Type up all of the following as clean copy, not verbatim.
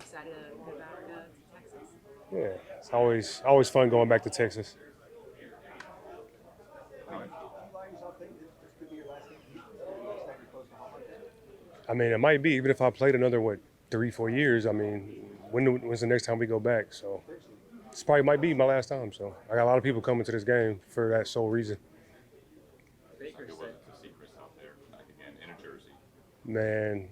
excited to go back to Texas? Yeah, it's always fun going back to Texas. I mean, it might be even if I played another 3 4 years. I mean, when's the next time we go back? So this probably might be my last time. So I got a lot of people coming to this game for that sole reason. Man,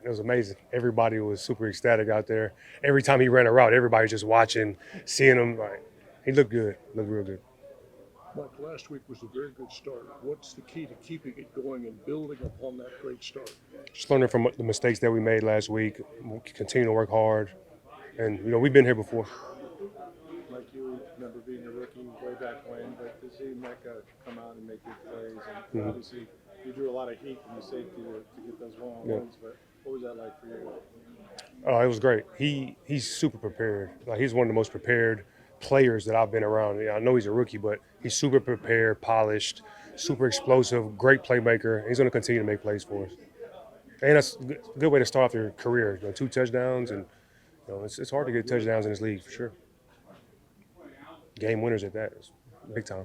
it was amazing. Everybody was super ecstatic out there. Every time he ran a route, everybody was just watching, seeing him. Like he looked good, looked real good. Mike, last week was a very good start. What's the key to keeping it going and building upon that great start? Just learning from the mistakes that we made last week. We'll continue to work hard, and we've been here before. Like you remember being a rookie way back when, but to see Emeka come out and make good plays, and obviously you drew a lot of heat from the safety to get those one-on-ones. But what was that like for you? Oh, it was great. He's super prepared. Like he's one of the most prepared players that I've been around. Yeah, I know he's a rookie, but he's super prepared, polished, super explosive, great playmaker. He's going to continue to make plays for us, and that's a good way to start off your career. 2 touchdowns, and it's hard to get touchdowns in this league for sure. Game winners at that, it's big time.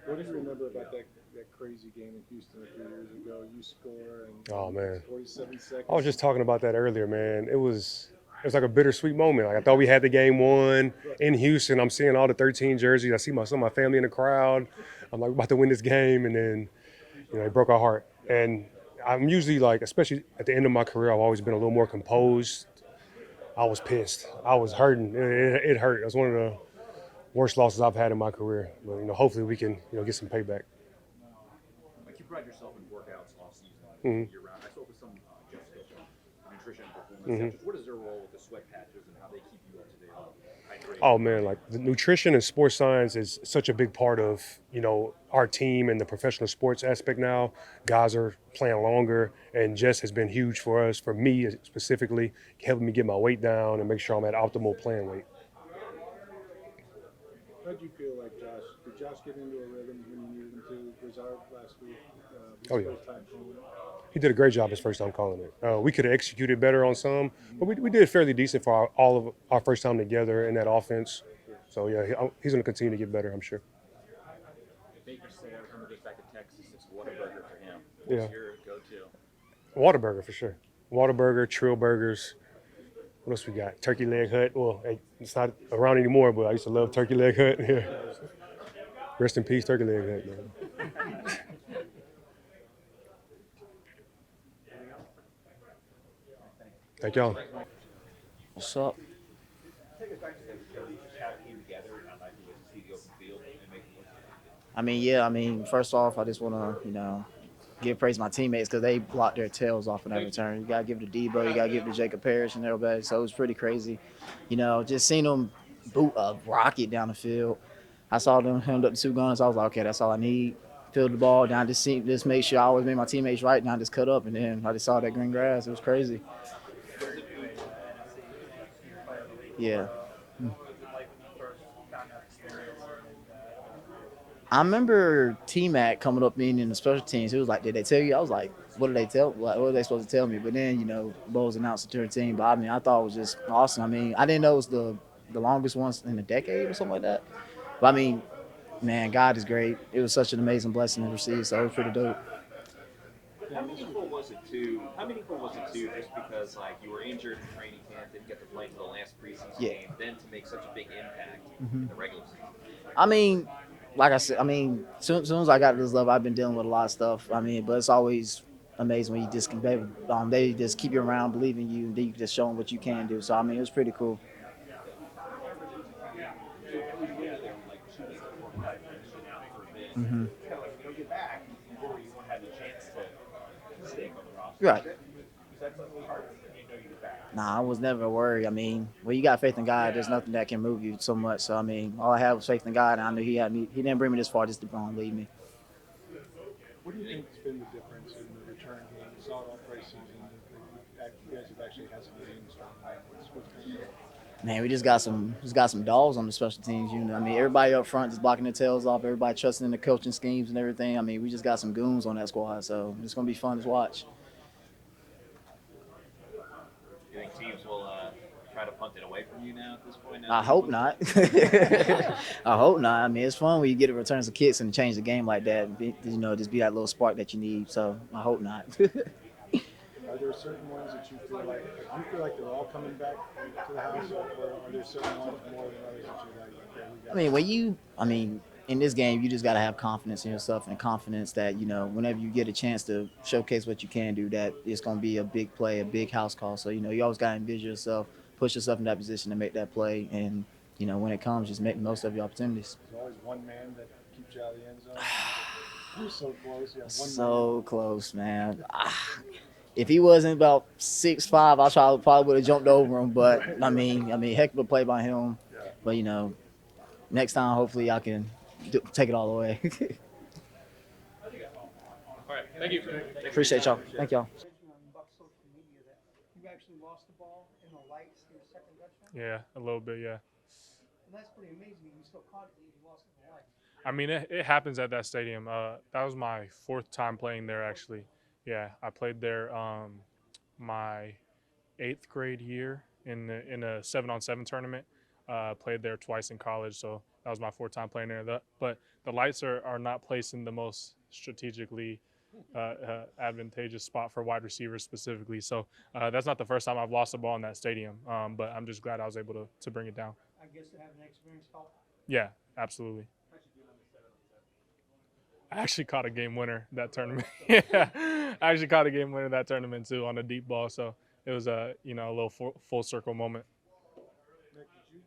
What do you remember about that crazy game in Houston a few years ago? You score and Oh man, 47 seconds. I was just talking about that earlier, man. It was like a bittersweet moment. Like I thought we had the game won in Houston. I'm seeing all the 13 jerseys. I see some of my family in the crowd. I'm like about to win this game, and then it broke our heart. And I'm usually like, especially at the end of my career, I've always been a little more composed. I was pissed. I was hurting. It hurt. It was one of the worst losses I've had in my career. But hopefully we can get some payback. Like you pride yourself in workouts off season, year round. I spoke with some Jeff's coach on nutrition and performance. What is their role with the sweat patches and how they keep you up to date on hydration? Oh man, like the nutrition and sports science is such a big part of our team and the professional sports aspect now. Guys are playing longer, and Jess has been huge for us, for me specifically, helping me get my weight down and make sure I'm at optimal playing weight. How did you feel like Josh? Did Josh get into a rhythm when you needed him to? Bizarre last week. Oh yeah. First time calling it. He did a great job his first time calling it. We could have executed better on some, but we did fairly decent for all of our first time together in that offense. So yeah, he's going to continue to get better, I'm sure. Baker said every time he gets back to Texas, it's Whataburger for him. Yeah. What's your go-to? Whataburger for sure. Whataburger, Trill Burgers. What else we got? Turkey Leg Hut. Well, it's not around anymore, but I used to love Turkey Leg Hut. Yeah. Rest in peace, Turkey Leg Hut, man. Thank y'all. What's up? First off, I just want to, give praise to my teammates because they blocked their tails off in that return. You got to give it to Debo, you got to give it to Jacob Parrish and everybody. So it was pretty crazy. Just seeing them boot a rocket down the field. I saw them hemmed up the 2 guns. I was like, okay, that's all I need. Field the ball down, just make sure I always made my teammates right. Now I just cut up, and then I just saw that green grass. It was crazy. Yeah. I remember T-Mac coming up being in the special teams. He was like, did they tell you? I was like, what did they tell? What were they supposed to tell me? But then, Bowles announced the team. But I thought it was just awesome. I didn't know it was the longest ones in a decade or something like that. But man, God is great. It was such an amazing blessing to receive. So it was pretty dope. How meaningful was it too? Just because you were injured in training camp, didn't get to play for the last preseason game, then to make such a big impact in the regular season? Like I said, soon as I got to this level, I've been dealing with a lot of stuff. But it's always amazing when you just can they just keep you around, believe in you, and then you can just show them what you can do. So it was pretty cool. Mm-hmm. Right. Nah, I was never worried. When you got faith in God, there's nothing that can move you so much. So all I had was faith in God, and I knew He had me. He didn't bring me this far just to lead me. What do you think has been the difference in the return game? You saw it all preseason. You guys have actually had some games. Man, we just got some dogs on the special teams. Everybody up front just blocking their tails off. Everybody trusting in the coaching schemes and everything. We just got some goons on that squad, so it's gonna be fun to watch. You think teams will try to punt it away from you now at this point? I hope not. I hope not. I mean, it's fun when you get a return some kicks and change the game like that. Just be that little spark that you need. So I hope not. Are there certain ones that you feel like do you feel like they're all coming back to the house, or are there certain ones more than others that you're like, okay, we got in this game, you just got to have confidence in yourself and confidence that, whenever you get a chance to showcase what you can do, that it's going to be a big play, a big house call. So, you always got to envision yourself, push yourself in that position to make that play. And, when it comes, just make the most of your opportunities. There's always one man that keeps you out of the end zone. You're so close. You have one so close, man. If he wasn't about 6'5", I probably would have jumped over him. But, heck of a play by him. Yeah. But, next time, hopefully, I can take it all the way. All right, thank you. Appreciate y'all. Thank y'all. On Bucs social media that you actually lost the ball in the lights in the second touchdown. Yeah, a little bit, yeah. And that's pretty amazing. You still caught it. You lost it in the lights. I mean, it happens at that stadium. That was my 4th time playing there, actually. Yeah, I played there my 8th grade year in a 7-on-7 tournament. Played there twice in college, so that was my 4th time playing there. But the lights are not placed in the most strategically advantageous spot for wide receivers specifically. So that's not the first time I've lost the ball in that stadium, but I'm just glad I was able to bring it down. I guess to have an experienced help. Yeah, absolutely. I actually caught a game winner that tournament. Yeah, I actually caught a game winner that tournament too on a deep ball. So it was a little full circle moment. Nick, did you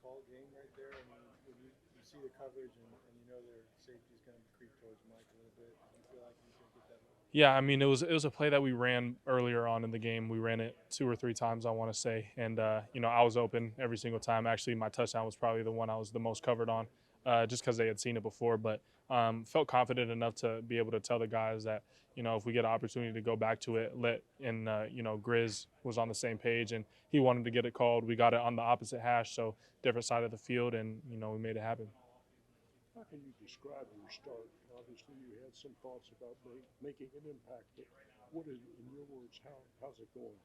call a game right there? I mean, when you see the coverage and their safety's going to creep towards Mike a little bit, do you feel like you can get that? Yeah, I mean it was a play that we ran earlier on in the game. We ran it 2 or 3 times, I want to say, and I was open every single time. Actually, my touchdown was probably the one I was the most covered on, just because they had seen it before. But felt confident enough to be able to tell the guys that if we get an opportunity to go back to it, Grizz was on the same page and he wanted to get it called. We got it on the opposite hash, so different side of the field, and we made it happen. How can you describe your start? Obviously, you had some thoughts about making an impact, but what is, in your words, how's it going?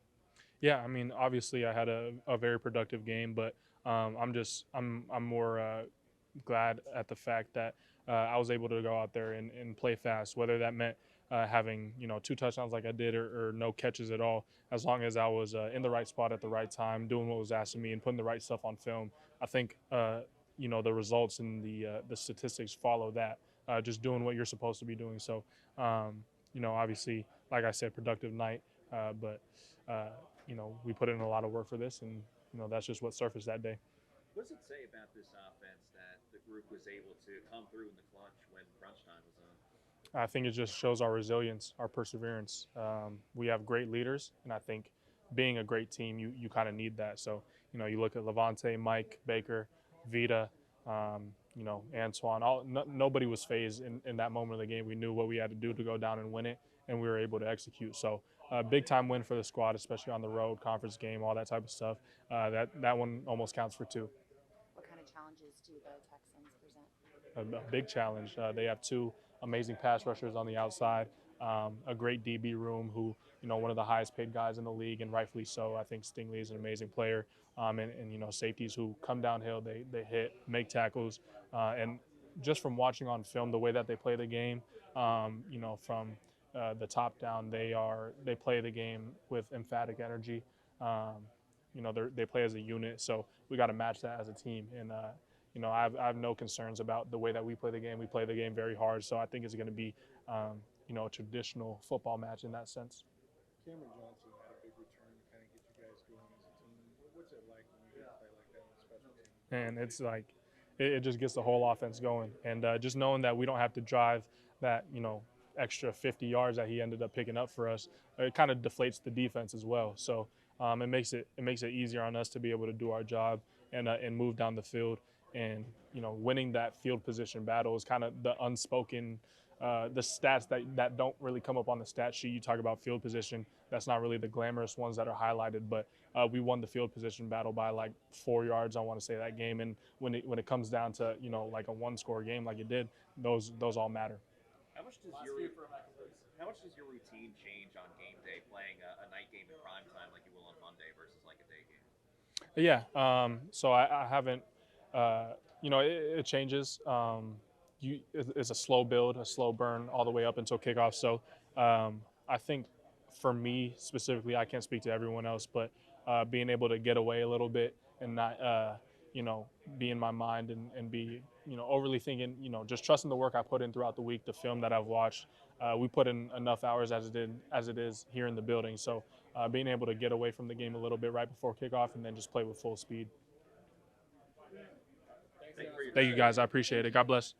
Yeah, I mean, obviously, I had a very productive game, but I'm more glad at the fact that I was able to go out there and play fast, whether that meant having 2 touchdowns like I did or no catches at all. As long as I was in the right spot at the right time, doing what was asked of me, and putting the right stuff on film, I think the results and the statistics follow that. Just doing what you're supposed to be doing. So obviously, like I said, productive night, but we put in a lot of work for this, and that's just what surfaced that day. What does it say about this offense that the group was able to come through in the clutch when crunch time was on? I think it just shows our resilience, our perseverance. We have great leaders, and I think being a great team, you kind of need that. So, you look at Levante, Mike, Baker, Vita, Antoine. Nobody was phased in that moment of the game. We knew what we had to do to go down and win it, and we were able to execute. So, big-time win for the squad, especially on the road, conference game, all that type of stuff. That one almost counts for 2. What kind of challenges do the Texans present? A big challenge. They have 2 amazing pass rushers on the outside, a great DB room who, one of the highest paid guys in the league, and rightfully so. I think Stingley is an amazing player, and safeties who come downhill, they hit, make tackles, and just from watching on film the way that they play the game, from the top down, they play the game with emphatic energy. They play as a unit, so we got to match that as a team. And I have no concerns about the way that we play the game. We play the game very hard, so I think it's going to be a traditional football match in that sense. Cameron Johnson had a big return to kind of get you guys going as a team. What's it like when you play like that on a special team? And it's like it just gets the whole offense going, and just knowing that we don't have to drive that extra 50 yards that he ended up picking up for us, it kind of deflates the defense as well. So it makes it easier on us to be able to do our job and move down the field. And winning that field position battle is kind of the unspoken, the stats that don't really come up on the stat sheet. You talk about field position, that's not really the glamorous ones that are highlighted, but we won the field position battle by like 4 yards, I want to say, that game. And when it comes down to like a 1-score game like it did, those all matter. How much does your routine change on game day, playing a night game in prime time like you will on Monday versus like Yeah. So I haven't. It changes. It's a slow build, a slow burn all the way up until kickoff. So I think for me specifically, I can't speak to everyone else, but being able to get away a little bit and not, be in my mind and be, overly thinking, just trusting the work I put in throughout the week, the film that I've watched. We put in enough hours as it is here in the building. So being able to get away from the game a little bit right before kickoff and then just play with full speed. Thank you, guys. I appreciate it. God bless.